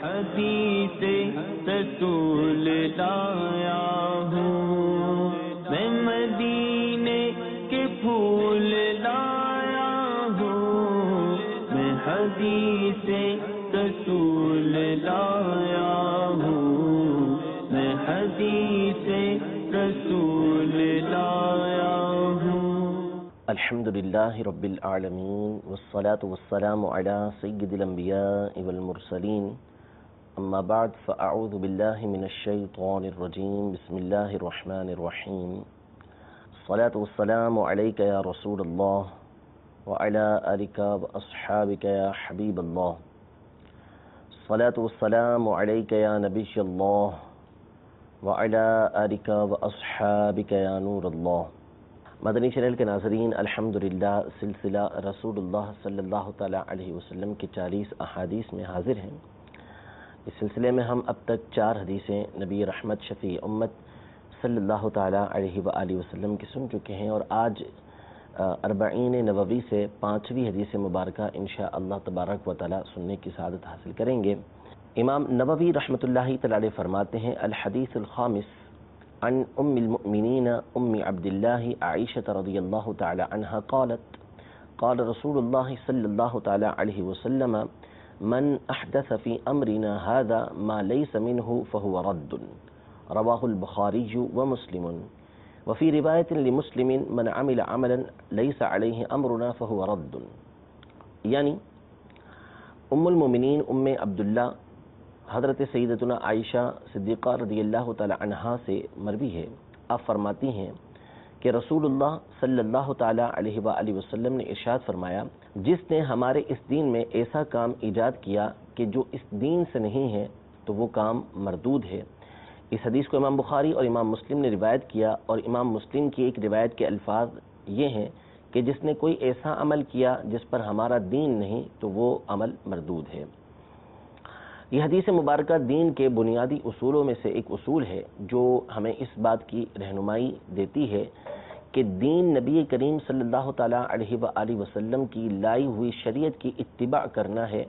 حدیث رسول لایا ہوں، میں مدینے کے پھول لایا ہوں، میں حدیث رسول لایا ہوں، میں حدیث رسول لایا ہوں۔ الحمدللہ رب العالمین والصلاة والسلام علی سید الانبیاء والمرسلین، اما بعد فاعوذ باللہ من الشیطان الرجیم، بسم اللہ الرحمن الرحیم۔ الصلاة والسلام علیک یا رسول اللہ وعلی آلک واصحابک یا حبیب اللہ، الصلاة والسلام علیک یا نبی اللہ وعلی آلک واصحابک یا نور اللہ۔ مدنی چینل کے ناظرین، الحمدللہ سلسلہ رسول اللہ صلی اللہ تعالیٰ علیہ وسلم کی 40 احادیث میں حاضر ہیں۔ اس سلسلے میں ہم اب تک 4 حدیثیں نبی رحمت شفیع امت صلی اللہ تعالیٰ علیہ وآلہ وسلم کی سن چکے ہیں، اور آج 40 نبوی سے 5ویں حدیث مبارکہ انشاءاللہ تبارک و تعالیٰ سننے کی سعادت حاصل کریں گے۔ امام نووی رحمۃ اللہ تعالیٰ فرماتے ہیں: الحدیث الخامس عن ام المؤمنین ام عبد اللہ عائشہ رضی اللہ تعالی عنہ قالت قال رسول اللہ صلی اللہ تعالی علیہ وسلم من احدث فی امرنا هذا ما ليس منه فهو رد، رواہ البخاری ومسلم، وفی روایت لمسلم من عمل عملا ليس علیہ امرنا فهو رد۔ یعنی ام المؤمنین ام عبداللہ حضرت سیدتنا عائشہ صدیقہ رضی اللہ تعالی عنہا سے مروی ہے، آپ فرماتی ہیں کہ رسول اللہ صلی اللہ تعالی علیہ وآلہ وسلم نے ارشاد فرمایا: جس نے ہمارے اس دین میں ایسا کام ایجاد کیا کہ جو اس دین سے نہیں ہے تو وہ کام مردود ہے۔ اس حدیث کو امام بخاری اور امام مسلم نے روایت کیا، اور امام مسلم کی ایک روایت کے الفاظ یہ ہیں کہ جس نے کوئی ایسا عمل کیا جس پر ہمارا دین نہیں تو وہ عمل مردود ہے۔ یہ حدیث مبارکہ دین کے بنیادی اصولوں میں سے ایک اصول ہے جو ہمیں اس بات کی رہنمائی دیتی ہے کہ دین نبی کریم صلی اللہ تعالیٰ علیہ وآلہ وسلم کی لائی ہوئی شریعت کی اتباع کرنا ہے،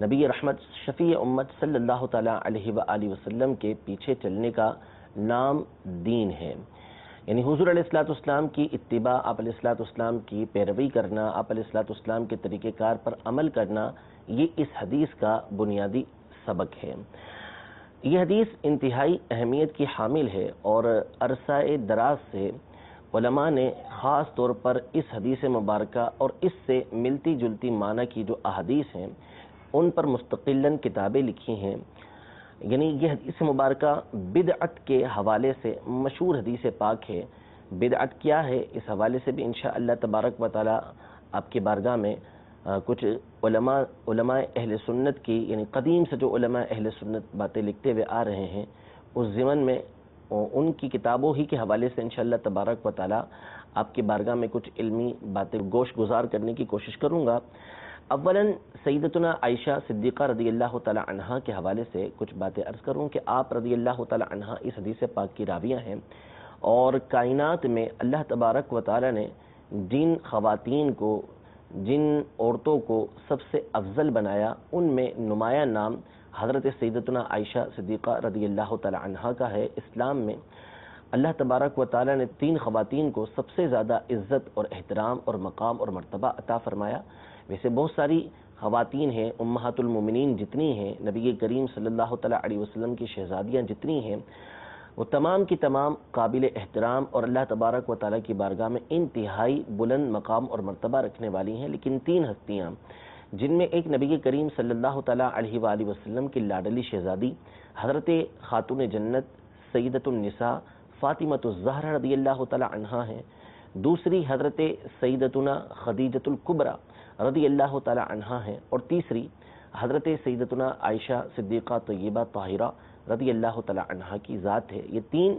نبی رحمت شفیع امت صلی اللہ تعالیٰ علیہ وآلہ وسلم کے پیچھے چلنے کا نام دین ہے۔ یعنی حضور علیہ السلام کی اتباع، آپ علیہ السلام کی پیروی کرنا، آپ علیہ السلام کے طریقہ کار پر عمل کرنا، یہ اس حدیث کا بنیادی سبق ہے۔ یہ حدیث انتہائی اہمیت کی حامل ہے، اور عرصہ دراز سے علماء نے خاص طور پر اس حدیث مبارکہ اور اس سے ملتی جلتی معنی کی جو احادیث ہیں ان پر مستقلاً کتابیں لکھی ہیں۔ یعنی یہ حدیث مبارکہ بدعت کے حوالے سے مشہور حدیث پاک ہے۔ بدعت کیا ہے، اس حوالے سے بھی انشاءاللہ تبارک و تعالی آپ کی بارگاہ میں کچھ علماء اہل سنت کی، یعنی قدیم سے جو علماء اہل سنت باتیں لکھتے ہوئے آ رہے ہیں، اس ضمن میں ان کی کتابوں ہی کے حوالے سے انشاءاللہ تبارک و تعالی آپ کی بارگاہ میں کچھ علمی باتیں گوش گزار کرنے کی کوشش کروں گا۔ اولاً سیدتنا عائشہ صدیقہ رضی اللہ تعالی عنہا کے حوالے سے کچھ باتیں عرض کروں کہ آپ رضی اللہ تعالی عنہا اس حدیث پاک کی راویہ ہیں، اور کائنات میں اللہ تبارک و تعالی نے جن خواتین کو، جن عورتوں کو سب سے افضل بنایا، ان میں نمایاں نام حضرت سیدتنا عائشہ صدیقہ رضی اللہ تعالی عنہا کا ہے۔ اسلام میں اللہ تبارک و تعالی نے 3 خواتین کو سب سے زیادہ عزت اور احترام اور مقام اور مرتبہ عطا فرمایا۔ ویسے بہت ساری خواتین ہیں، امہات المومنین جتنی ہیں، نبی کریم صلی اللہ تعالی علیہ وسلم کی شہزادیاں جتنی ہیں، وہ تمام کی تمام قابل احترام اور اللہ تبارک و تعالیٰ کی بارگاہ میں انتہائی بلند مقام اور مرتبہ رکھنے والی ہیں، لیکن 3 ہستیاں جن میں ایک نبی کریم صلی اللہ تعالیٰ علیہ وآلہ وسلم کی لاڈلی شہزادی حضرت خاتون جنت سیدۃ النساء فاطمۃ الزہرا رضی اللہ تعالیٰ عنہا ہیں، دوسری حضرت سیدتنا خدیجۃ الکبریٰ رضی اللہ تعالیٰ عنہا ہیں، اور تیسری حضرت سیدتنا عائشہ صدیقہ طیبہ طاہرہ رضی اللہ تعالیٰ عنہا کی ذات ہے۔ یہ 3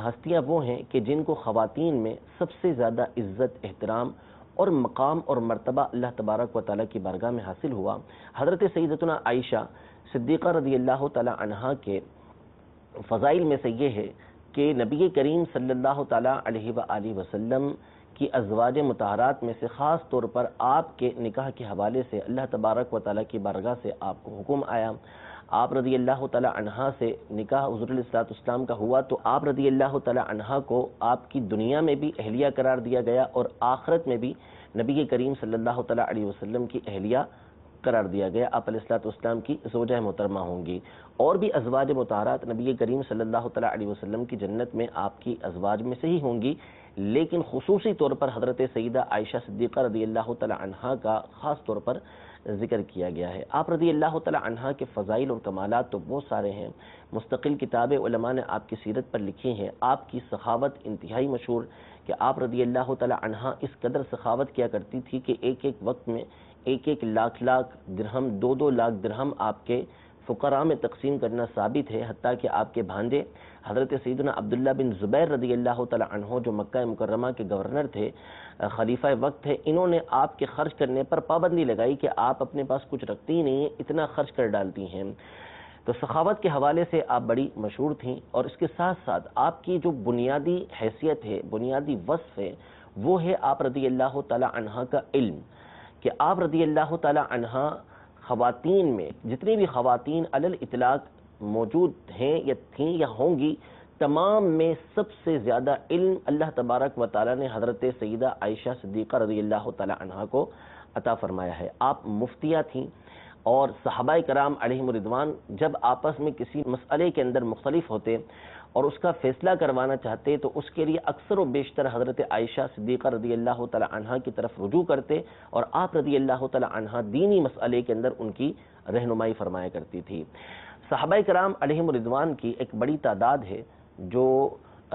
ہستیاں وہ ہیں کہ جن کو خواتین میں سب سے زیادہ عزت، احترام اور مقام اور مرتبہ اللہ تبارک و تعالیٰ کی بارگاہ میں حاصل ہوا۔ حضرت سیدتنا عائشہ صدیقہ رضی اللہ تعالیٰ عنہا کے فضائل میں سے یہ ہے کہ نبی کریم صلی اللہ تعالیٰ علیہ وآلہ وسلم کی ازواج مطہرات میں سے خاص طور پر آپ کے نکاح کے حوالے سے اللہ تبارک و تعالیٰ کی بارگاہ سے آپ کو حکم آیا، آپ رضی اللہ تعالی عنہا سے نکاح حضور علیہ الصلوۃ والسلام کا ہوا تو آپ رضی اللہ تعالی عنہا کو آپ کی دنیا میں بھی اہلیہ قرار دیا گیا اور آخرت میں بھی نبی کریم صلی اللہ تعالی علیہ وسلم کی اہلیہ قرار دیا گیا. آپ علیہ الصلوۃ والسلام کی زوجہ محترمہ ہوں گی. اور بھی ازواج مطہرات نبی کریم صلی اللہ تعالی علیہ وسلم کی جنت میں آپ کی ازواج میں سے ہی ہوں گی، لیکن خصوصی طور پر حضرت سیدہ عائشہ صدیقہ رضی اللہ تعالی عنہا کا خاص طور پر ذکر کیا گیا ہے. آپ رضی اللہ تعالی عنہا کے فضائل اور کمالات تو بہت سارے ہیں، مستقل کتابیں علماء نے آپ کی سیرت پر لکھی ہیں. آپ کی سخاوت انتہائی مشہور کہ آپ رضی اللہ تعالی عنہا اس قدر سخاوت کیا کرتی تھی کہ ایک ایک وقت میں ایک ایک لاکھ درہم، 2 لاکھ درہم آپ کے فقراء میں تقسیم کرنا ثابت ہے. حتیٰ کہ آپ کے بھانجے حضرت سیدنا عبداللہ بن زبیر رضی اللہ تعالی عنہ جو مکہ مکرمہ کے گورنر تھے، خلیفہ وقت تھے، انہوں نے آپ کے خرچ کرنے پر پابندی لگائی کہ آپ اپنے پاس کچھ رکھتی ہی نہیں ہیں، اتنا خرچ کر ڈالتی ہیں. تو سخاوت کے حوالے سے آپ بڑی مشہور تھیں. اور اس کے ساتھ ساتھ آپ کی جو بنیادی حیثیت ہے، بنیادی وصف ہے، وہ ہے آپ رضی اللہ تعالی عنہ کا علم، کہ آپ رضی اللہ تعالی عنہ خواتین میں جتنی بھی خواتین علی الاطلاق موجود ہیں یا تھیں یا ہوں گی، تمام میں سب سے زیادہ علم اللہ تبارک و تعالی نے حضرت سیدہ عائشہ صدیقہ رضی اللہ تعالی عنہ کو عطا فرمایا ہے. آپ مفتیہ تھیں اور صحابہ کرام علیہم رضوان جب آپس میں کسی مسئلے کے اندر مختلف ہوتے اور اس کا فیصلہ کروانا چاہتے تو اس کے لیے اکثر و بیشتر حضرت عائشہ صدیقہ رضی اللہ تعالی عنہ کی طرف رجوع کرتے اور آپ رضی اللہ تعالی عنہ دینی مسئلے کے اندر ان کی رہنمائی فرمایا کرتی تھی. صحابہ کرام علیہم رضوان کی ایک بڑی تعداد ہے جو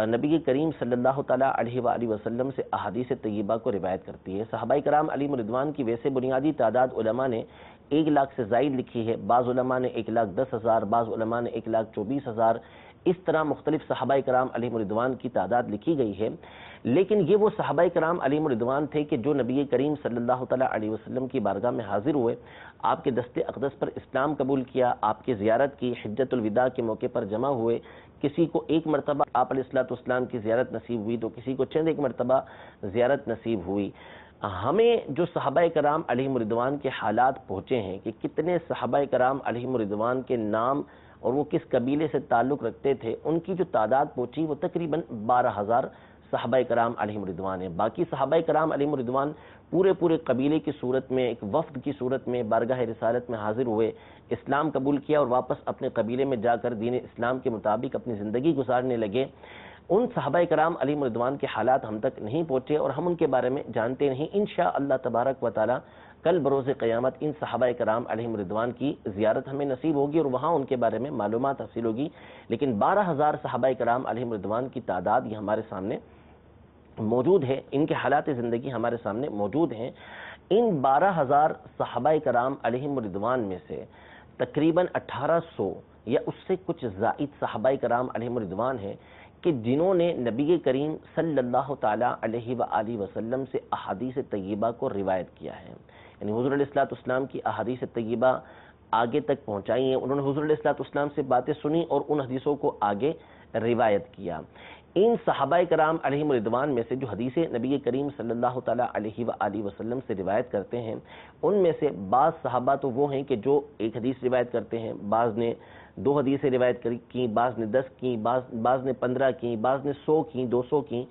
نبی کریم صلی اللہ تعالیٰ علیہ وآلہ وسلم سے احادیث طیبہ کو روایت کرتی ہے. صحابہ کرام علیہ رضوان کی ویسے بنیادی تعداد علماء نے 1 لاکھ سے زائد لکھی ہے، بعض علماء نے 1,10,000، بعض علماء نے 1,24,000، اس طرح مختلف صحابہ کرام علیہ رضوان کی تعداد لکھی گئی ہے. لیکن یہ وہ صحابہ کرام علیہ رضوان تھے کہ جو نبی کریم صلی اللہ تعالیٰ علیہ وسلم کی بارگاہ میں حاضر ہوئے، آپ کے دست اقدس پر اسلام قبول کیا، آپ کی زیارت کی، حجۃ الوداع کے موقع پر جمع ہوئے. کسی کو ایک مرتبہ آپ علیہ الصلوۃ والسلام کی زیارت نصیب ہوئی تو کسی کو چند ایک مرتبہ زیارت نصیب ہوئی. ہمیں جو صحابہ کرام علیہ رضوان کے حالات پہنچے ہیں کہ کتنے صحابہ کرام علیہ رضوان کے نام اور وہ کس قبیلے سے تعلق رکھتے تھے، ان کی جو تعداد پہنچی وہ تقریباً 12,000 صحابہ کرام علیہ رضوان ہیں. باقی صحابہ کرام علیہ رضوان پورے قبیلے کی صورت میں، ایک وفد کی صورت میں بارگاہ رسالت میں حاضر ہوئے، اسلام قبول کیا اور واپس اپنے قبیلے میں جا کر دین اسلام کے مطابق اپنی زندگی گزارنے لگے. ان صحابہ کرام علیہ رضوان کے حالات ہم تک نہیں پہنچے اور ہم ان کے بارے میں جانتے نہیں. انشاءاللہ تبارک و تعالی کل بروز قیامت ان صحابہ کرام علیہ رضوان کی زیارت ہمیں نصیب ہوگی اور وہاں ان کے بارے میں معلومات حاصل ہوگی. لیکن 12,000 صحابہ کرام علیہ رضوان کی تعداد یہ ہمارے سامنے موجود ہے، ان کے حالات زندگی ہمارے سامنے موجود ہیں. ان 12,000 صحابہ کرام علیہ رضوان میں سے تقریباً 1,800 یا اس سے کچھ زائد صحابہ کرام علیہ رضوان ہیں کہ جنہوں نے نبی کریم صلی اللہ تعالیٰ علیہ وآلہ وسلم سے احادیث طیبہ کو روایت کیا ہے. یعنی حضور علیہ الصلوۃ والسلام کی احادیث طیبہ آگے تک پہنچائی ہیں، انہوں نے حضور علیہ الصلوۃ والسلام سے باتیں سنی اور ان حدیثوں کو آگے روایت کیا. ان صحابہ کرام علیہ رضوان میں سے جو حدیث نبی کریم صلی اللہ تعالیٰ علیہ وآلہ وسلم سے روایت کرتے ہیں، ان میں سے بعض صحابہ تو وہ ہیں کہ جو ایک حدیث روایت کرتے ہیں، بعض نے 2 حدیثیں روایت کی، بعض نے 10 کی، بعض نے 15 کی، بعض نے 100 کی، 200 کی.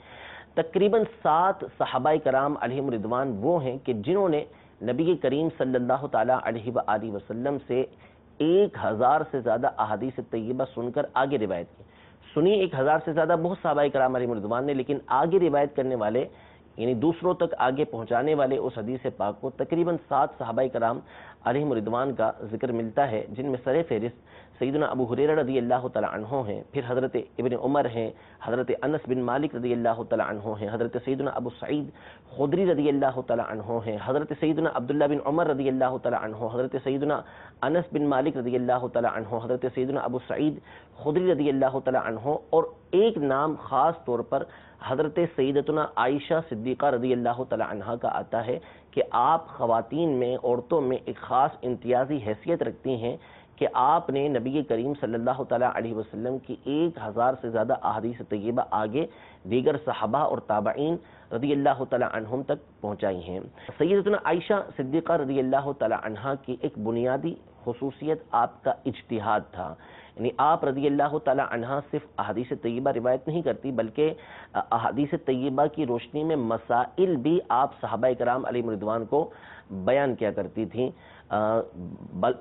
تقریباً 7 صحابہ کرام علیہ رضوان وہ ہیں کہ جنہوں نے نبی کریم صلی اللہ تعالیٰ علیہ وآلہ وسلم سے 1,000 سے زیادہ احادیث طیبہ سن کر آگے روایت کی. سنی 1,000 سے زیادہ بہت صحابہ کرام علیہ رضوان نے، لیکن آگے روایت کرنے والے یعنی دوسروں تک آگے پہنچانے والے اس حدیث پاک کو تقریباً 7 صحابہ کرام علیہ رضوان کا ذکر ملتا ہے، جن میں سر فہرست سیدنا ابو ہریرہ رضی اللہ تعالی عنہ ہیں، پھر حضرت ابن عمر ہیں، حضرت انس بن مالک رضی اللہ تعالی عنہ ہیں، حضرت سیدنا ابو سعید خدری رضی اللہ تعالی عنہ ہیں، حضرت سیدنا عبداللہ بن عمر رضی اللہ تعالی عنہ، حضرت سیدنا انس بن مالک رضی اللہ تعالی عنہ، حضرت سیدنا ابو سعید خدری رضی اللہ تعالی عنہ، اور ایک نام خاص طور پر حضرت سیدتنا عائشہ صدیقہ رضی اللہ تعالی عنہ کا آتا ہے کہ آپ خواتین میں، عورتوں میں ایک خاص امتیازی حیثیت رکھتی ہیں کہ آپ نے نبی کریم صلی اللہ تعالیٰ علیہ وسلم کی 1,000 سے زیادہ احادیث طیبہ آگے دیگر صحابہ اور تابعین رضی اللہ تعالیٰ عنہم تک پہنچائی ہیں. سیدتنا عائشہ صدیقہ رضی اللہ تعالیٰ عنہ کی ایک بنیادی خصوصیت آپ کا اجتہاد تھا. یعنی آپ رضی اللہ تعالی عنہ صرف احادیث طیبہ روایت نہیں کرتی بلکہ احادیث طیبہ کی روشنی میں مسائل بھی آپ صحابہ کرام علیہ رضوان کو بیان کیا کرتی تھیں.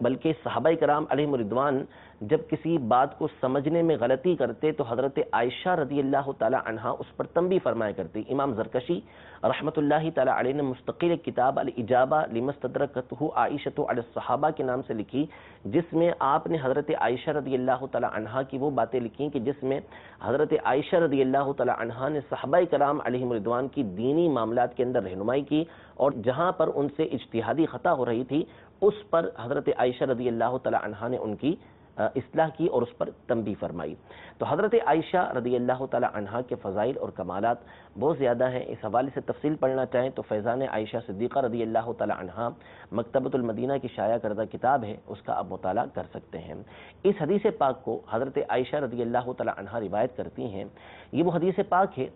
بلکہ صحابہ کرام علیہ رضوان جب کسی بات کو سمجھنے میں غلطی کرتے تو حضرت عائشہ رضی اللہ تعالی عنہا اس پر تنبیہ فرمایا کرتی. امام زرکشی رحمۃ اللہ تعالی علیہ نے مستقل کتاب الاجابہ لما استدرکتہ عائشۃ علی الصحابہ کے نام سے لکھی، جس میں آپ نے حضرت عائشہ رضی اللہ تعالی عنہا کی وہ باتیں لکھی کہ جس میں حضرت عائشہ رضی اللہ تعالی عنہا نے صحابہ کرام علیہ رضوان کی دینی معاملات کے اندر رہنمائی کی، اور جہاں پر ان سے اجتہادی خطا ہو رہی تھی اس پر حضرت عائشہ رضی اللہ تعالی عنہا نے ان کی اصلاح کی اور اس پر تنبیہ فرمائی. تو حضرت عائشہ رضی اللہ تعالی عنہا کے فضائل اور کمالات بہت زیادہ ہیں. اس حوالے سے تفصیل پڑھنا چاہیں تو فیضان عائشہ صدیقہ رضی اللہ تعالی عنہا مکتبۃ المدینہ کی شائع کردہ کتاب ہے، اس کا آپ مطالعہ کر سکتے ہیں. اس حدیث پاک کو حضرت عائشہ رضی اللہ تعالی عنہا روایت کرتی ہیں. یہ وہ حدیث پاک ہے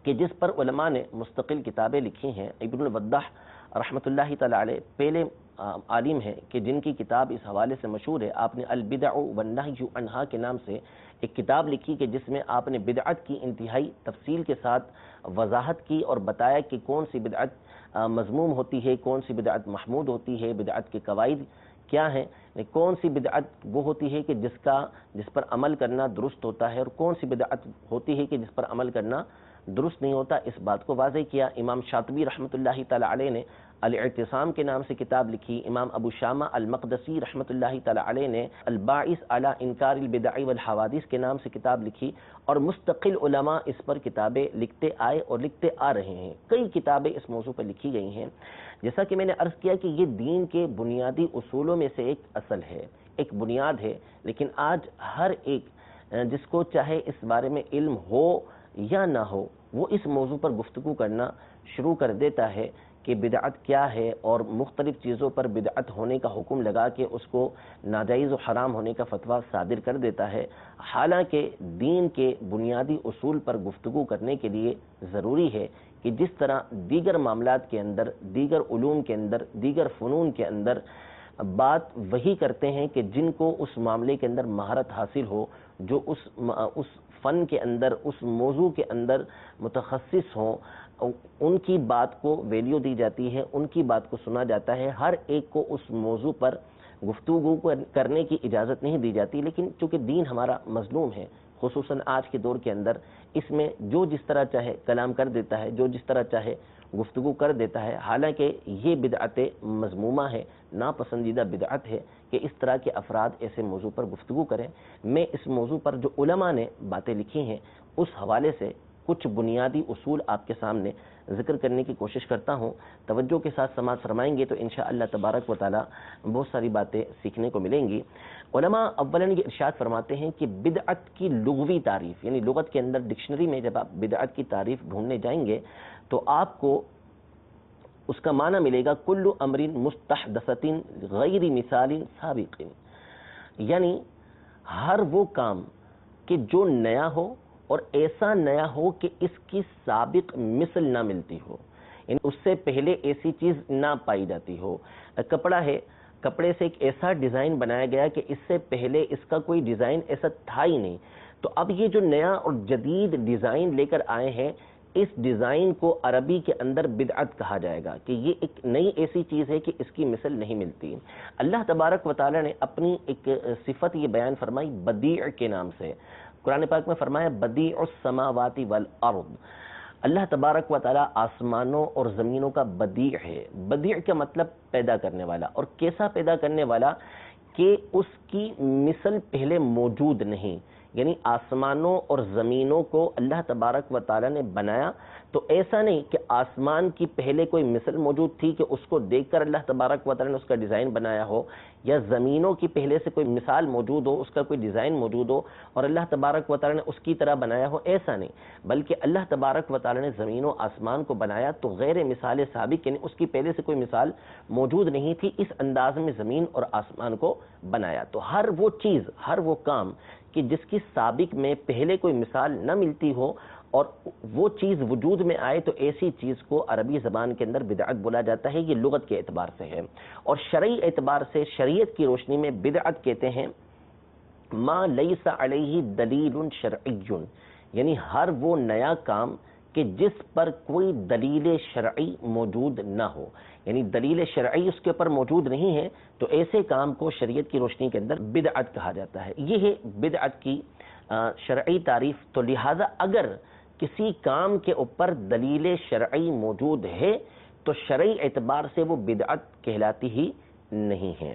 کہ جس پر علماء نے مستقل کتابیں لکھی ہیں. ابن الوضاح رحمۃ اللہ تعالی علیہ پہلے عالم ہیں کہ جن کی کتاب اس حوالے سے مشہور ہے. آپ نے البدع والنہی عنہا کے نام سے ایک کتاب لکھی کہ جس میں آپ نے بدعت کی انتہائی تفصیل کے ساتھ وضاحت کی اور بتایا کہ کون سی بدعت مذموم ہوتی ہے، کون سی بدعت محمود ہوتی ہے، بدعت کے قواعد کیا ہیں، کون سی بدعت وہ ہوتی ہے کہ جس پر عمل کرنا درست ہوتا ہے اور کون سی بدعت ہوتی ہے کہ جس پر عمل کرنا درست نہیں ہوتا. اس بات کو واضح کیا. امام شاطبی رحمۃ اللہ تعالی علیہ نے الاعتصام کے نام سے کتاب لکھی. امام ابو شامہ المقدسی رحمۃ اللہ تعالی علیہ نے الباعث علی انکار البدع والحوادث کے نام سے کتاب لکھی، اور مستقل علماء اس پر کتابیں لکھتے آئے اور لکھتے آ رہے ہیں. کئی کتابیں اس موضوع پر لکھی گئی ہیں. جیسا کہ میں نے عرض کیا کہ یہ دین کے بنیادی اصولوں میں سے ایک اصل ہے، ایک بنیاد ہے. لیکن آج ہر ایک جس کو چاہے اس بارے میں علم ہو یا نہ ہو وہ اس موضوع پر گفتگو کرنا شروع کر دیتا ہے کہ بدعت کیا ہے، اور مختلف چیزوں پر بدعت ہونے کا حکم لگا کے اس کو ناجائز و حرام ہونے کا فتویٰ صادر کر دیتا ہے. حالانکہ دین کے بنیادی اصول پر گفتگو کرنے کے لیے ضروری ہے کہ جس طرح دیگر معاملات کے اندر، دیگر علوم کے اندر، دیگر فنون کے اندر بات وہی کرتے ہیں کہ جن کو اس معاملے کے اندر مہارت حاصل ہو، جو اس فن کے اندر، اس موضوع کے اندر متخصص ہوں، ان کی بات کو ویلیو دی جاتی ہے، ان کی بات کو سنا جاتا ہے. ہر ایک کو اس موضوع پر گفتگو کرنے کی اجازت نہیں دی جاتی. لیکن چونکہ دین ہمارا مظلوم ہے، خصوصاً آج کے دور کے اندر اس میں جو جس طرح چاہے کلام کر دیتا ہے، جو جس طرح چاہے گفتگو کر دیتا ہے. حالانکہ یہ بدعت مذمومہ ہے، ناپسندیدہ بدعت ہے کہ اس طرح کے افراد ایسے موضوع پر گفتگو کریں. میں اس موضوع پر جو علماء نے باتیں لکھی ہیں اس حوالے سے کچھ بنیادی اصول آپ کے سامنے ذکر کرنے کی کوشش کرتا ہوں. توجہ کے ساتھ سماعت فرمائیں گے تو انشاءاللہ تبارک و تعالی بہت ساری باتیں سیکھنے کو ملیں گی. علماء اولاً یہ ارشاد فرماتے ہیں کہ بدعت کی لغوی تعریف، یعنی لغت کے اندر ڈکشنری میں جب آپ بدعت کی تعریف ڈھونڈنے جائیں گے تو آپ کو اس کا معنی ملے گا کل امر مستحدثۃ غیر مثال سابق، یعنی ہر وہ کام کہ جو نیا ہو اور ایسا نیا ہو کہ اس کی سابق مثل نہ ملتی ہو، یعنی اس سے پہلے ایسی چیز نہ پائی جاتی ہو. کپڑا ہے، کپڑے سے ایک ایسا ڈیزائن بنایا گیا کہ اس سے پہلے اس کا کوئی ڈیزائن ایسا تھا ہی نہیں. تو اب یہ جو نیا اور جدید ڈیزائن لے کر آئے ہیں، اس ڈیزائن کو عربی کے اندر بدعت کہا جائے گا کہ یہ ایک نئی ایسی چیز ہے کہ اس کی مثل نہیں ملتی. اللہ تبارک و تعالی نے اپنی ایک صفت یہ بیان فرمائی بدیع کے نام سے. قرآن پاک میں فرمایا بدیع السماوات والارض. اللہ تبارک و تعالی آسمانوں اور زمینوں کا بدیع ہے. بدیع کا مطلب پیدا کرنے والا، اور کیسا پیدا کرنے والا کہ اس کی مثل پہلے موجود نہیں. یعنی آسمانوں اور زمینوں کو اللہ تبارک و تعالی نے بنایا تو ایسا نہیں کہ آسمان کی پہلے کوئی مثل موجود تھی کہ اس کو دیکھ کر اللہ تبارک و تعالی نے اس کا ڈیزائن بنایا ہو، یا زمینوں کی پہلے سے کوئی مثال موجود ہو، اس کا کوئی ڈیزائن موجود ہو اور اللہ تبارک و تعالی نے اس کی طرح بنایا ہو. ایسا نہیں، بلکہ اللہ تبارک و تعالی نے زمین و آسمان کو بنایا تو غیر مثال سابق، یعنی اس کی پہلے سے کوئی مثال موجود نہیں تھی، اس انداز میں زمین اور آسمان کو بنایا. تو ہر وہ چیز، ہر وہ کام کہ جس کی سابق میں پہلے کوئی مثال نہ ملتی ہو اور وہ چیز وجود میں آئے تو ایسی چیز کو عربی زبان کے اندر بدعت بولا جاتا ہے، یہ لغت کے اعتبار سے ہے، اور شرعی اعتبار سے شریعت کی روشنی میں بدعت کہتے ہیں ما لیس علیہ دلیل شرعی، یعنی ہر وہ نیا کام کہ جس پر کوئی دلیل شرعی موجود نہ ہو، یعنی دلیل شرعی اس کے اوپر موجود نہیں ہے تو ایسے کام کو شریعت کی روشنی کے اندر بدعت کہا جاتا ہے۔ یہ ہے بدعت کی شرعی تعریف۔ تو لہذا اگر کسی کام کے اوپر دلیل شرعی موجود ہے تو شرعی اعتبار سے وہ بدعت کہلاتی ہی نہیں ہے۔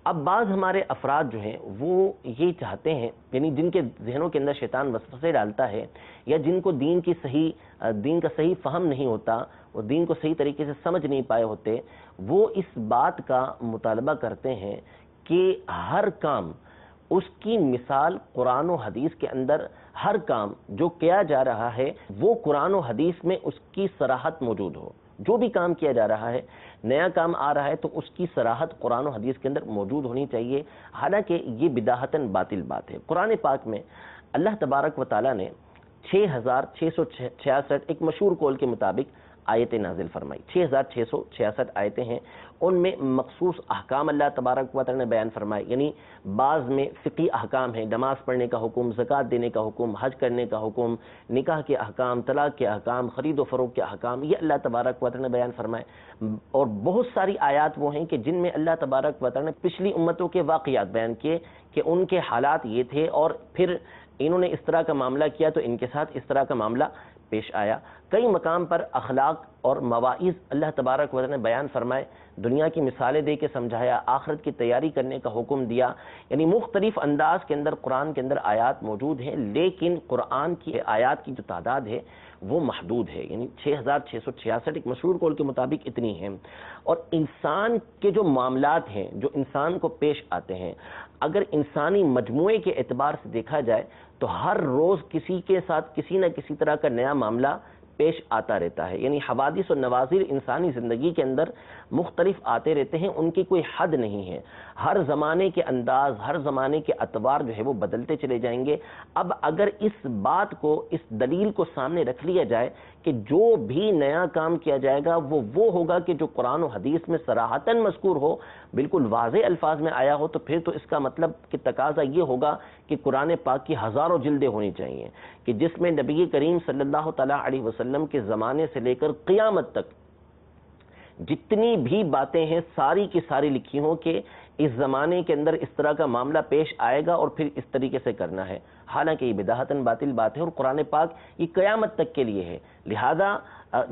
اب بعض ہمارے افراد جو ہیں وہ یہ چاہتے ہیں، یعنی جن کے ذہنوں کے اندر شیطان وسوسے ڈالتا ہے، یا جن کو دین کا صحیح فہم نہیں ہوتا، وہ دین کو صحیح طریقے سے سمجھ نہیں پائے ہوتے، وہ اس بات کا مطالبہ کرتے ہیں کہ ہر کام اس کی مثال قرآن و حدیث کے اندر، ہر کام جو کیا جا رہا ہے وہ قرآن و حدیث میں اس کی صراحت موجود ہو۔ جو بھی کام کیا جا رہا ہے، نیا کام آ رہا ہے تو اس کی صراحت قرآن و حدیث کے اندر موجود ہونی چاہیے، حالانکہ یہ بداہتاً باطل بات ہے۔ قرآن پاک میں اللہ تبارک و تعالیٰ نے 6666 ایک مشہور قول کے مطابق آیتیں نازل فرمائی، 6666 آیتیں ہیں، ان میں مخصوص احکام اللہ تبارک و تعالیٰ نے بیان فرمائے، یعنی بعض میں فقہی احکام ہیں، نماز پڑھنے کا حکم، زکوٰۃ دینے کا حکم، حج کرنے کا حکم، نکاح کے احکام، طلاق کے احکام، خرید و فروخت کے احکام، یہ اللہ تبارک و تعالیٰ نے بیان فرمائے۔ اور بہت ساری آیات وہ ہیں کہ جن میں اللہ تبارک و تعالیٰ نے پچھلی امتوں کے واقعات بیان کیے کہ ان کے حالات یہ تھے اور پھر انہوں نے اس طرح کا معاملہ کیا تو ان کے ساتھ اس طرح کا معاملہ پیش آیا۔ کئی مقام پر اخلاق اور مواعظ اللہ تبارک و تعالیٰ نے بیان فرمائے، دنیا کی مثالیں دے کے سمجھایا، آخرت کی تیاری کرنے کا حکم دیا، یعنی مختلف انداز کے اندر قرآن کے اندر آیات موجود ہیں، لیکن قرآن کی آیات کی جو تعداد ہے وہ محدود ہے، یعنی 6666 ایک مشہور قول کے مطابق اتنی ہیں۔ اور انسان کے جو معاملات ہیں، جو انسان کو پیش آتے ہیں، اگر انسانی مجموعے کے اعتبار سے دیکھا جائے تو ہر روز کسی کے ساتھ کسی نہ کسی طرح کا نیا معاملہ پیش آتا رہتا ہے، یعنی حوادث و نوازل انسانی زندگی کے اندر مختلف آتے رہتے ہیں، ان کی کوئی حد نہیں ہے، ہر زمانے کے انداز، ہر زمانے کے اطوار جو ہے وہ بدلتے چلے جائیں گے۔ اب اگر اس بات کو، اس دلیل کو سامنے رکھ لیا جائے کہ جو بھی نیا کام کیا جائے گا وہ ہوگا کہ جو قرآن و حدیث میں صراحتاً مذکور ہو، بالکل واضح الفاظ میں آیا ہو، تو پھر تو اس کا مطلب کہ تقاضا یہ ہوگا کہ قرآن پاک کی ہزاروں جلدیں ہونی چاہیے کہ جس میں نبی کریم صلی اللہ تعالیٰ علیہ وسلم کے زمانے سے لے کر قیامت تک جتنی بھی باتیں ہیں ساری کی ساری لکھی ہوں کہ اس زمانے کے اندر اس طرح کا معاملہ پیش آئے گا اور پھر اس طریقے سے کرنا ہے، حالانکہ یہ بداہتاً باطل بات ہے اور قرآن پاک یہ قیامت تک کے لیے ہے۔ لہذا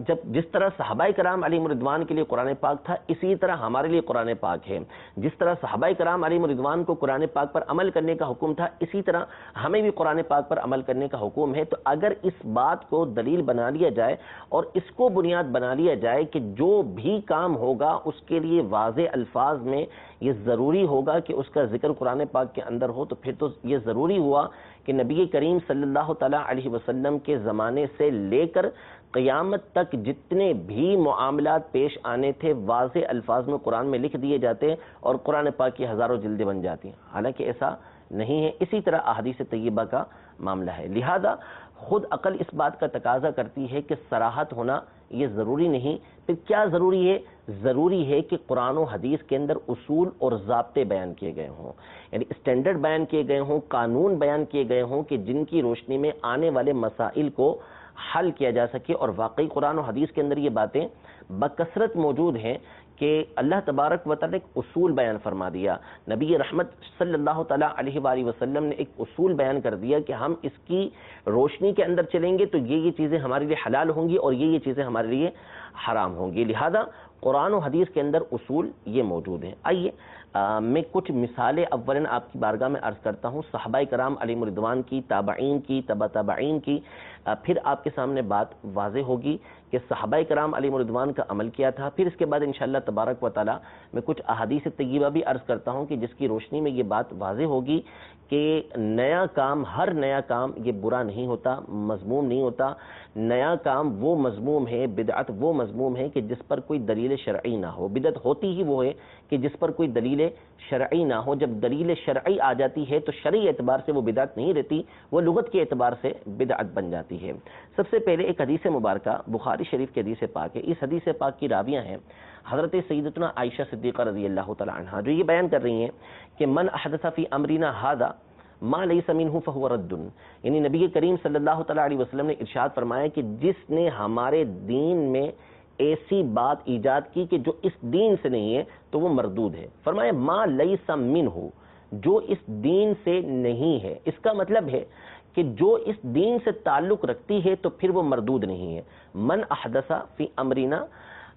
جس طرح صحابہ کرام علیہم رضوان کے لیے قرآن پاک تھا، اسی طرح ہمارے لیے قرآن پاک ہے۔ جس طرح صحابہ کرام علیہم رضوان کو قرآن پاک پر عمل کرنے کا حکم تھا، اسی طرح ہمیں بھی قرآن پاک پر عمل کرنے کا حکم ہے۔ تو اگر اس بات کو دلیل بنا لیا جائے اور اس کو بنیاد بنا لیا جائے کہ جو بھی کام ہوگا اس کے لیے واضح الفاظ میں یہ ضروری ہوگا کہ اس کا ذکر قرآن پاک کے اندر ہو، تو پھر تو یہ ضروری ہوا کہ نبی کریم صلی اللہ تعالیٰ علیہ وسلم کے زمانے سے لے کر قیامت تک جتنے بھی معاملات پیش آنے تھے واضح الفاظ میں قرآن میں لکھ دیے جاتے اور قرآن پاک کی ہزاروں جلدیں بن جاتی ہیں، حالانکہ ایسا نہیں ہے۔ اسی طرح احادیث طیبہ کا معاملہ ہے۔ لہذا خود عقل اس بات کا تقاضا کرتی ہے کہ صراحت ہونا یہ ضروری نہیں، پھر کیا ضروری ہے؟ ضروری ہے کہ قرآن و حدیث کے اندر اصول اور ضابطے بیان کیے گئے ہوں، یعنی اسٹینڈرڈ بیان کیے گئے ہوں، قانون بیان کیے گئے ہوں کہ جن کی روشنی میں آنے والے مسائل کو حل کیا جا سکے۔ اور واقعی قرآن و حدیث کے اندر یہ باتیں بکثرت موجود ہیں کہ اللہ تبارک و تعالیٰ نے ایک اصول بیان فرما دیا، نبی رحمت صلی اللہ تعالیٰ علیہ وآلہ وسلم نے ایک اصول بیان کر دیا کہ ہم اس کی روشنی کے اندر چلیں گے تو یہ چیزیں ہمارے لیے حلال ہوں گی اور یہ چیزیں ہمارے لیے حرام ہوں گی۔ لہذا قرآن و حدیث کے اندر اصول یہ موجود ہیں۔ آئیے میں کچھ مثالیں اولاً آپ کی بارگاہ میں عرض کرتا ہوں، صحابہ کرام علیہم رضوان کی، تابعین کی، تبع تابعین کی، پھر آپ کے سامنے بات واضح ہوگی کہ صحابہ کرام علیہم رضوان کا عمل کیا تھا. پھر اس کے بعد انشاءاللہ تبارک و تعالی میں کچھ احادیث طیبہ بھی عرض کرتا ہوں کہ جس کی روشنی میں یہ بات واضح ہوگی کہ نیا کام، ہر نیا کام یہ برا نہیں ہوتا، مذموم نہیں ہوتا. نیا کام وہ مذموم ہے، بدعت وہ مذموم ہے کہ جس پر کوئی دلیل شرعی نہ ہو. بدعت ہوتی ہی وہ ہے کہ جس پر کوئی دلیل شرعی نہ ہو. جب دلیل شرعی آ جاتی ہے تو شرعی اعتبار سے وہ بدعت نہیں رہتی، وہ لغت کے اعتبار سے بدعت بن جاتی ہے. سب سے پہلے ایک حدیث مبارکہ بخاری شریف کی حدیث پاک ہے. اس حدیث پاک کی راویہ ہیں حضرت سیدتنا عائشہ صدیقہ رضی اللہ تعالی عنہا، جو یہ بیان کر رہی ہیں کہ من احدث فی امرنا ھذا ما لیس منہ فہو رد. یعنی نبی کریم صلی اللہ تعالی علیہ وسلم نے ارشاد فرمایا کہ جس نے ہمارے دین میں ایسی بات ایجاد کی کہ جو اس دین سے نہیں ہے تو وہ مردود ہے. فرمایا ما لیس منہ، جو اس دین سے نہیں ہے. اس کا مطلب ہے کہ جو اس دین سے تعلق رکھتی ہے تو پھر وہ مردود نہیں ہے. من احدث فی امرنا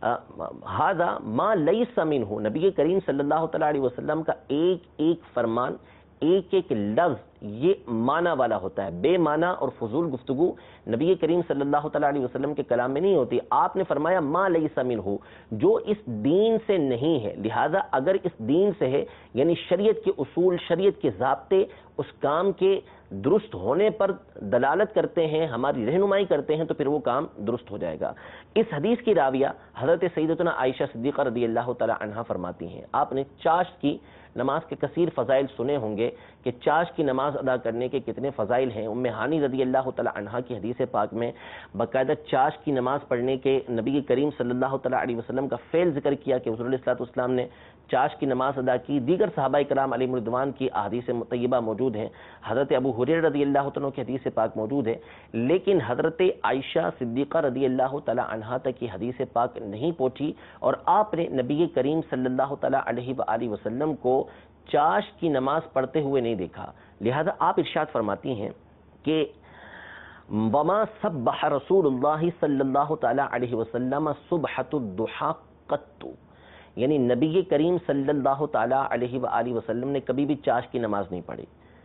ھذا ما لیس منہ، نبی کریم صلی اللہ تعالی علیہ وسلم کا ایک ایک فرمان، ایک ایک لفظ یہ معنی والا ہوتا ہے. بے معنی اور فضول گفتگو نبی کریم صلی اللہ تعالی علیہ وسلم کے کلام میں نہیں ہوتی. آپ نے فرمایا ما لیس منہ، جو اس دین سے نہیں ہے. لہذا اگر اس دین سے ہے یعنی شریعت کے اصول، شریعت کے ضابطے اس کام کے درست ہونے پر دلالت کرتے ہیں، ہماری رہنمائی کرتے ہیں، تو پھر وہ کام درست ہو جائے گا. اس حدیث کی راویہ حضرت سیدتنا عائشہ صدیقہ رضی اللہ تعالی عنہا فرماتی ہیں، آپ نے چاشت کی نماز کے کثیر فضائل سنے ہوں گے کہ چاشت کی نماز ادا کرنے کے کتنے فضائل ہیں. ام ہانی رضی اللہ تعالی عنہا کی حدیث پاک میں باقاعدہ چاشت کی نماز پڑھنے کے نبی کریم صلی اللہ تعالی علیہ وسلم کا فعل ذکر کیا کہ حضور علیہ الصلوۃ والسلام نے چاشت کی نماز ادا کی. دیگر صحابہ کرام علیہم رضوان کی احادیث طیبہ موجود ہیں. حضرت ابو ہریرہ رضی اللہ عنہ کی حدیث پاک موجود ہے، لیکن حضرت عائشہ صدیقہ رضی اللہ تعالی عنہا تک یہ حدیث پاک نہیں پہنچی اور آپ نے نبی کریم صلی اللہ تعالی علیہ وآلہ وسلم کو چاشت کی نماز پڑھتے ہوئے نہیں دیکھا. لہذا آپ ارشاد فرماتی ہیں کہ وما سبح رسول اللہ صلی اللہ تعالی علیہ وسلم صبحۃ الضحیٰ قط، یعنی نبی کریم صلی اللہ تعالی علیہ وآلہ وسلم نے کبھی بھی چاشت کی نماز نہیں پڑھی.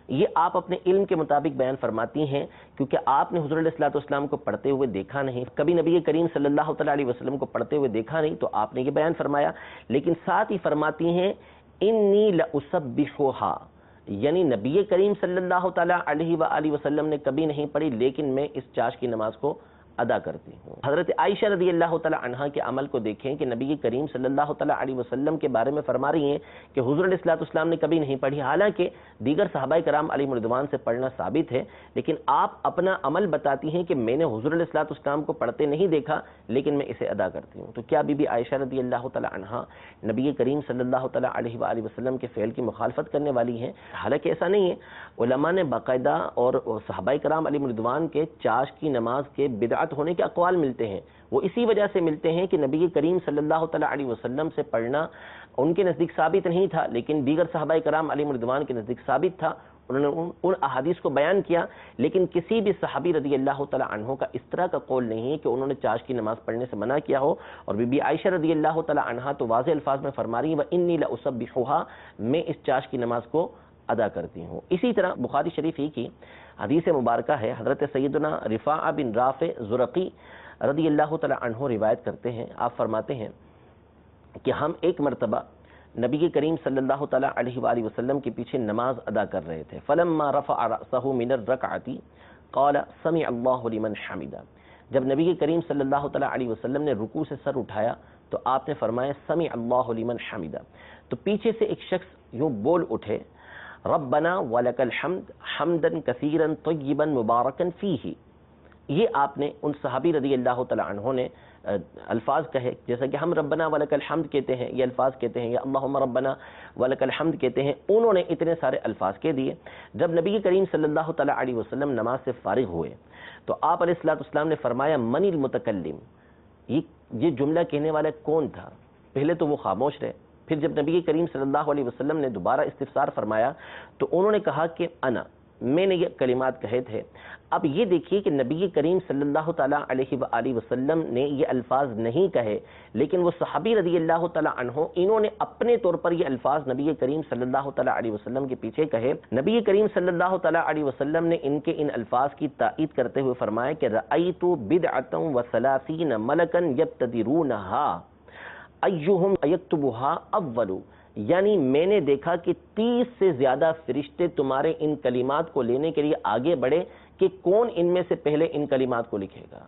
یہ آپ اپنے علم کے مطابق بیان فرماتی ہیں کیونکہ آپ نے حضور علیہ الصلوۃ والسلام کو پڑھتے ہوئے دیکھا نہیں، کبھی نبی کریم صلی اللہ تعالی علیہ وسلم کو پڑھتے ہوئے دیکھا نہیں، تو آپ نے یہ بیان فرمایا. لیکن ساتھ ہی فرماتی ہیں انی لأسبحھا، یعنی نبی کریم صلی اللہ تعالی علیہ وآلہ وسلم نے کبھی نہیں پڑھی لیکن میں اس چاشت کی نماز کو ادا کرتی ہوں. حضرت عائشہ رضی اللہ تعالی عنہا کے عمل کو دیکھیں کہ نبی کریم صلی اللہ تعالی علیہ وسلم کے بارے میں فرما رہی ہیں کہ حضور علیہ الصلوۃ والسلام نے کبھی نہیں پڑھی، حالانکہ دیگر صحابہ کرام علیہم رضوان سے پڑھنا ثابت ہے. لیکن آپ اپنا عمل بتاتی ہیں کہ میں نے حضور علیہ الصلوۃ والسلام کو پڑھتے نہیں دیکھا لیکن میں اسے ادا کرتی ہوں. تو کیا بی بی عائشہ رضی اللہ تعالی عنہا نبی کریم صلی اللہ تعالی علیہ وآلہ وسلم کے فعل کی مخالفت کرنے والی ہیں؟ حالانکہ ایسا نہیں ہے. علماء نے باقاعدہ اور صحابہ کرام علیہم رضوان کے چاشت کی نماز کے بدعت ہونے کے اقوال ملتے ہیں. وہ اسی وجہ سے ملتے ہیں کہ نبی کریم صلی اللہ تعالی علیہ وسلم سے پڑھنا ان کے نزدیک ثابت نہیں تھا لیکن دیگر صحابہ کرام علیہم رضوان کے نزدیک ثابت تھا. انہوں نے ان احادیث کو بیان کیا، لیکن کسی بھی صحابی رضی اللہ تعالی عنہ کا اس طرح کا قول نہیں ہے کہ انہوں نے چاشت کی نماز پڑھنے سے منع کیا ہو. اور بی بی عائشہ رضی اللہ تعالی عنہا تو واضح الفاظ میں فرما رہی ہیں وَإِنِّي لَأُسَبِّحُهَا، میں اس چاشت کی نماز کو ادا کرتی ہوں. اسی طرح بخاری شریف ہی کی حدیث مبارکہ ہے، حضرت سیدنا رفاعہ بن رافع زرقی رضی اللہ تعالی عنہ روایت کرتے ہیں، آپ فرماتے ہیں کہ ہم ایک مرتبہ نبی کریم صلی اللہ تعالی علیہ وآلہ وسلم کے پیچھے نماز ادا کر رہے تھے. فلما رفع رأسه من الركعة قال سمع الله لمن حمده، جب نبی کریم صلی اللہ تعالی علیہ وسلم نے رکوع سے سر اٹھایا تو آپ نے فرمایا سمع اللہ لمن حمده. تو پیچھے سے ایک شخص یوں بول اٹھے ربنا ولک الحمد حمدا کثیرا طیبا مبارکا فیہ. یہ آپ نے ان صحابی رضی اللہ تعالی عنہ نے الفاظ کہے، جیسا کہ ہم ربنا ولک الحمد کہتے ہیں، یہ الفاظ کہتے ہیں، یا اللہم ربنا ولک الحمد کہتے ہیں، انہوں نے اتنے سارے الفاظ کہہ دیے. جب نبی کریم صلی اللہ تعالی علیہ وسلم نماز سے فارغ ہوئے تو آپ علیہ الصلوۃ والسلام نے فرمایا من المتکلم، یہ جملہ کہنے والا کون تھا؟ پہلے تو وہ خاموش رہے، پھر جب نبی کریم صلی اللہ علیہ وسلم نے دوبارہ استفسار فرمایا تو انہوں نے کہا کہ انا، میں نے یہ کلمات کہے تھے۔ اب یہ دیکھیے کہ نبی کریم صلی اللہ تعالیٰ علیہ وآلہ وسلم نے یہ الفاظ نہیں کہے، لیکن وہ صحابی رضی اللہ تعالیٰ عنہ انہوں نے اپنے طور پر یہ الفاظ نبی کریم صلی اللہ تعالیٰ علیہ وسلم کے پیچھے کہے۔ نبی کریم صلی اللہ تعالیٰ علیہ وسلم نے ان کے ان الفاظ کی تائید کرتے ہوئے فرمایا کہ رأیت بدعۃ وثلاثین ملکا یبتدرونہا ایہم یکتبھا اول، یعنی میں نے دیکھا کہ 30 سے زیادہ فرشتے تمہارے ان کلمات کو لینے کے لیے آگے بڑھے کہ کون ان میں سے پہلے ان کلمات کو لکھے گا۔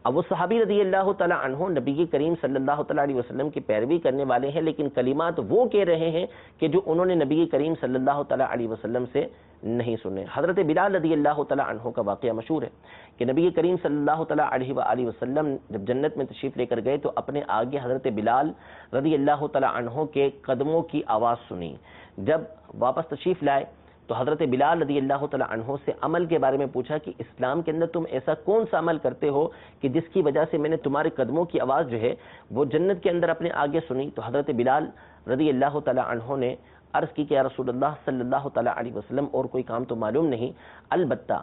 اب وہ صحابی رضی اللہ تعالیٰ عنہ نبی کریم صلی اللہ تعالیٰ علیہ وسلم کی پیروی کرنے والے ہیں، لیکن کلمات وہ کہہ رہے ہیں کہ جو انہوں نے نبی کریم صلی اللہ تعالیٰ علیہ وسلم سے نہیں سنے۔ حضرت بلال رضی اللہ تعالیٰ عنہ کا واقعہ مشہور ہے کہ نبی کریم صلی اللہ تعالیٰ علیہ وآلہ وسلم جب جنت میں تشریف لے کر گئے تو اپنے آگے حضرت بلال رضی اللہ تعالیٰ عنہ کے قدموں کی آواز سنی۔ جب واپس تشریف لائے تو حضرت بلال رضی اللہ تعالیٰ عنہ سے عمل کے بارے میں پوچھا کہ اسلام کے اندر تم ایسا کون سا عمل کرتے ہو کہ جس کی وجہ سے میں نے تمہارے قدموں کی آواز جو ہے وہ جنت کے اندر اپنے آگے سنی۔ تو حضرت بلال رضی اللہ تعالیٰ عنہ نے عرض کی کہ یا رسول اللہ صلی اللہ تعالیٰ علیہ وسلم اور کوئی کام تو معلوم نہیں، البتہ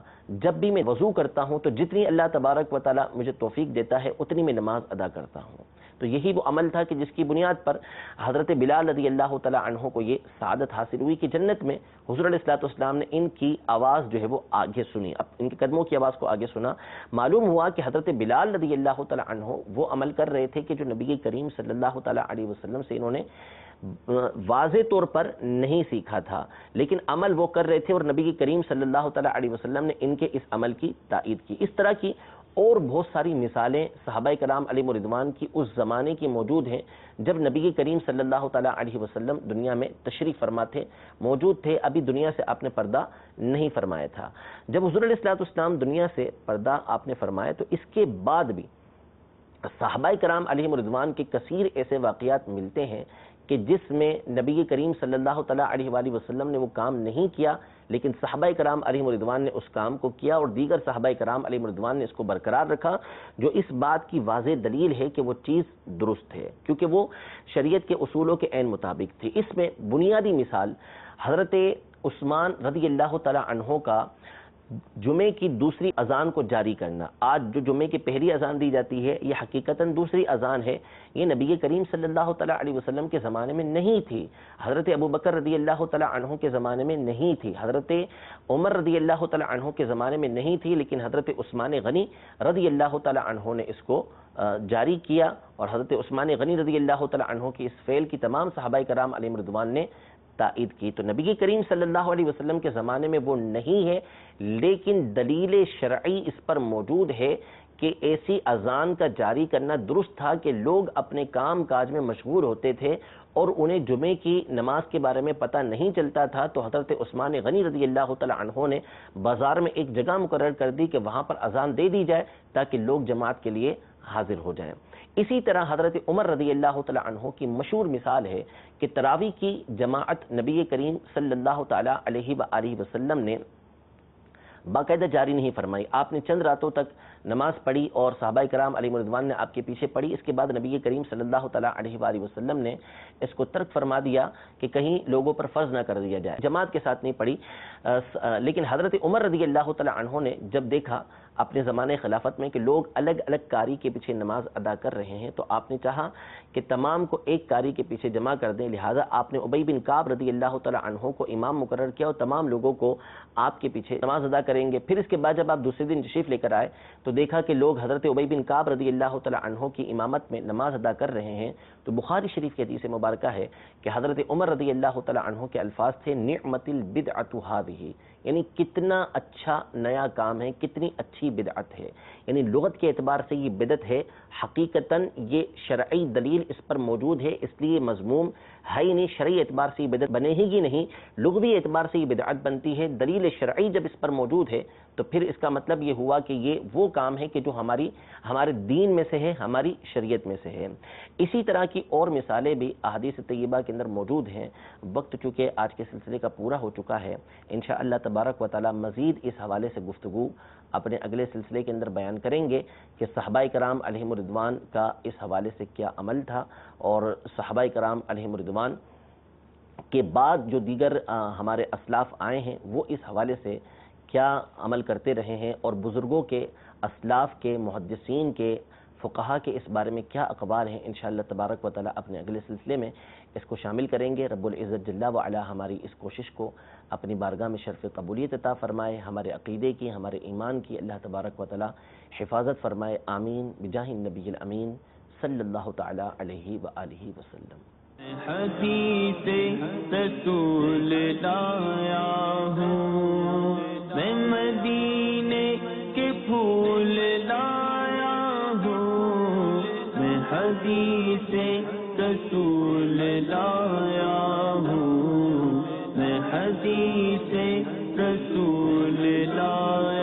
جب بھی میں وضو کرتا ہوں تو جتنی اللہ تبارک و تعالیٰ مجھے توفیق دیتا ہے اتنی میں نماز ادا کرتا ہوں۔ تو یہی وہ عمل تھا کہ جس کی بنیاد پر حضرت بلال رضی اللہ تعالیٰ عنہ کو یہ سعادت حاصل ہوئی کہ جنت میں حضور علیہ السلام نے ان کی آواز جو ہے وہ آگے سنی، اب ان کے قدموں کی آواز کو آگے سنا۔ معلوم ہوا کہ حضرت بلال رضی اللہ تعالیٰ عنہ وہ عمل کر رہے تھے کہ جو نبی کریم صلی اللہ تعالیٰ علیہ وسلم سے انہوں نے واضح طور پر نہیں سیکھا تھا، لیکن عمل وہ کر رہے تھے اور نبی کریم صلی اللہ تعالیٰ علیہ وسلم نے ان کے اس عمل کی تائید کی۔ اس طرح کی اور بہت ساری مثالیں صحابہ کرام علیہم رضوان کی اس زمانے کی موجود ہیں جب نبی کریم صلی اللہ تعالیٰ علیہ وسلم دنیا میں تشریف فرما تھے، موجود تھے، ابھی دنیا سے آپ نے پردہ نہیں فرمایا تھا۔ جب حضور علیہ السلام دنیا سے پردہ آپ نے فرمایا تو اس کے بعد بھی صحابہ کرام علیہم رضوان کے کثیر ایسے واقعات ملتے ہیں کہ جس میں نبی کریم صلی اللہ تعالیٰ علیہ وآلہ وسلم نے وہ کام نہیں کیا، لیکن صحابہ کرام علیہم رضوان نے اس کام کو کیا اور دیگر صحابہ کرام علیہم رضوان نے اس کو برقرار رکھا، جو اس بات کی واضح دلیل ہے کہ وہ چیز درست ہے، کیونکہ وہ شریعت کے اصولوں کے عین مطابق تھی۔ اس میں بنیادی مثال حضرت عثمان رضی اللہ تعالیٰ عنہ کا جمعے کی دوسری اذان کو جاری کرنا۔ آج جو جمعے کی پہلی اذان دی جاتی ہے یہ حقیقتاً دوسری اذان ہے، یہ نبی کریم صلی اللہ تعالیٰ علیہ وسلم کے زمانے میں نہیں تھی، حضرت ابوبکر رضی اللہ تعالیٰ عنہ کے زمانے میں نہیں تھی، حضرت عمر رضی اللہ تعالیٰ عنہ کے زمانے میں نہیں تھی، لیکن حضرت عثمان غنی رضی اللہ تعالیٰ عنہ نے اس کو جاری کیا، اور حضرت عثمان غنی رضی اللہ تعالیٰ عنہ کی اس فعل کی تمام صحابہ کرام علیہم رضوان نے تائید کی۔ تو نبی کریم صلی اللہ علیہ وسلم کے زمانے میں وہ نہیں ہے، لیکن دلیل شرعی اس پر موجود ہے کہ ایسی اذان کا جاری کرنا درست تھا کہ لوگ اپنے کام کاج میں مشغول ہوتے تھے اور انہیں جمعے کی نماز کے بارے میں پتہ نہیں چلتا تھا، تو حضرت عثمان غنی رضی اللہ تعالیٰ عنہ نے بازار میں ایک جگہ مقرر کر دی کہ وہاں پر اذان دے دی جائے تاکہ لوگ جماعت کے لیے حاضر ہو جائیں۔ اسی طرح حضرت عمر رضی اللہ تعالیٰ عنہ کی مشہور مثال ہے کہ تراویح کی جماعت نبی کریم صلی اللہ تعالیٰ علیہ وآلہ وسلم نے باقاعدہ جاری نہیں فرمائی، آپ نے چند راتوں تک نماز پڑھی اور صحابہ کرام علیہ رضوان نے آپ کے پیچھے پڑھی، اس کے بعد نبی کریم صلی اللہ تعالیٰ علیہ وآلہ وسلم نے اس کو ترک فرما دیا کہ کہیں لوگوں پر فرض نہ کر دیا جائے، جماعت کے ساتھ نہیں پڑھی۔ لیکن حضرت عمر رضی اللہ تعالیٰ عنہ نے جب دیکھا اپنے زمانے خلافت میں کہ لوگ الگ الگ قاری کے پیچھے نماز ادا کر رہے ہیں، تو آپ نے چاہا کہ تمام کو ایک قاری کے پیچھے جمع کر دیں، لہٰذا آپ نے ابی بن کعب رضی اللہ تعالیٰ عنہ کو امام مقرر کیا اور تمام لوگوں کو آپ کے پیچھے نماز ادا کریں گے۔ پھر اس کے بعد جب آپ دوسرے دن تشریف لے کر آئے تو دیکھا کہ لوگ حضرت ابی بن کعب رضی اللہ تعالیٰ عنہ کی امامت میں نماز ادا کر رہے ہیں، تو بخاری شریف کی حدیث مبارکہ ہے کہ حضرت عمر رضی اللہ تعالیٰ عنہ کے الفاظ تھے نعمت البدعۃ ھذہ، یعنی کتنا اچھا نیا کام ہے، کتنی اچھی بدعت ہے، یعنی لغت کے اعتبار سے یہ بدعت ہے، حقیقتاً یہ شرعی دلیل اس پر موجود ہے، اس لیے مذموم ہے ہی نہیں، شرعی اعتبار سے یہ بدعت بنے ہی نہیں، لغوی اعتبار سے یہ بدعت بنتی ہے، دلیل شرعی جب اس پر موجود ہے تو پھر اس کا مطلب یہ ہوا کہ یہ وہ کام ہے کہ جو ہمارے دین میں سے ہے، ہماری شریعت میں سے ہے۔ اسی طرح کی اور مثالیں بھی احادیث طیبہ کے اندر موجود ہیں۔ وقت چونکہ آج کے سلسلے کا پورا ہو چکا ہے، انشاءاللہ تبارک و تعالی مزید اس حوالے سے گفتگو اپنے اگلے سلسلے کے اندر بیان کریں گے کہ صحابہ کرام علیہم رضوان کا اس حوالے سے کیا عمل تھا اور صحابہ کرام علیہم رضوان کے بعد جو دیگر ہمارے اسلاف آئے ہیں وہ اس حوالے سے کیا عمل کرتے رہے ہیں، اور بزرگوں کے، اسلاف کے، محدثین کے، فقہا کے اس بارے میں کیا اقوال ہیں، انشاءاللہ تبارک و تعالی اپنے اگلے سلسلے میں اس کو شامل کریں گے۔ رب العزت جل وعلا ہماری اس کوشش کو اپنی بارگاہ میں شرف قبولیت عطا فرمائے، ہمارے عقیدے کی، ہمارے ایمان کی اللہ تبارک و تعالی حفاظت فرمائے، آمین بجاہ النبی الامین صلی اللہ تعالی علیہ وآلہ وسلم۔ حدیث رسول لایا ہوں، میں مدینے کے پھول لایا ہوں، میں حدیث رسول لایا ہوں، میں حدیث رسول لایا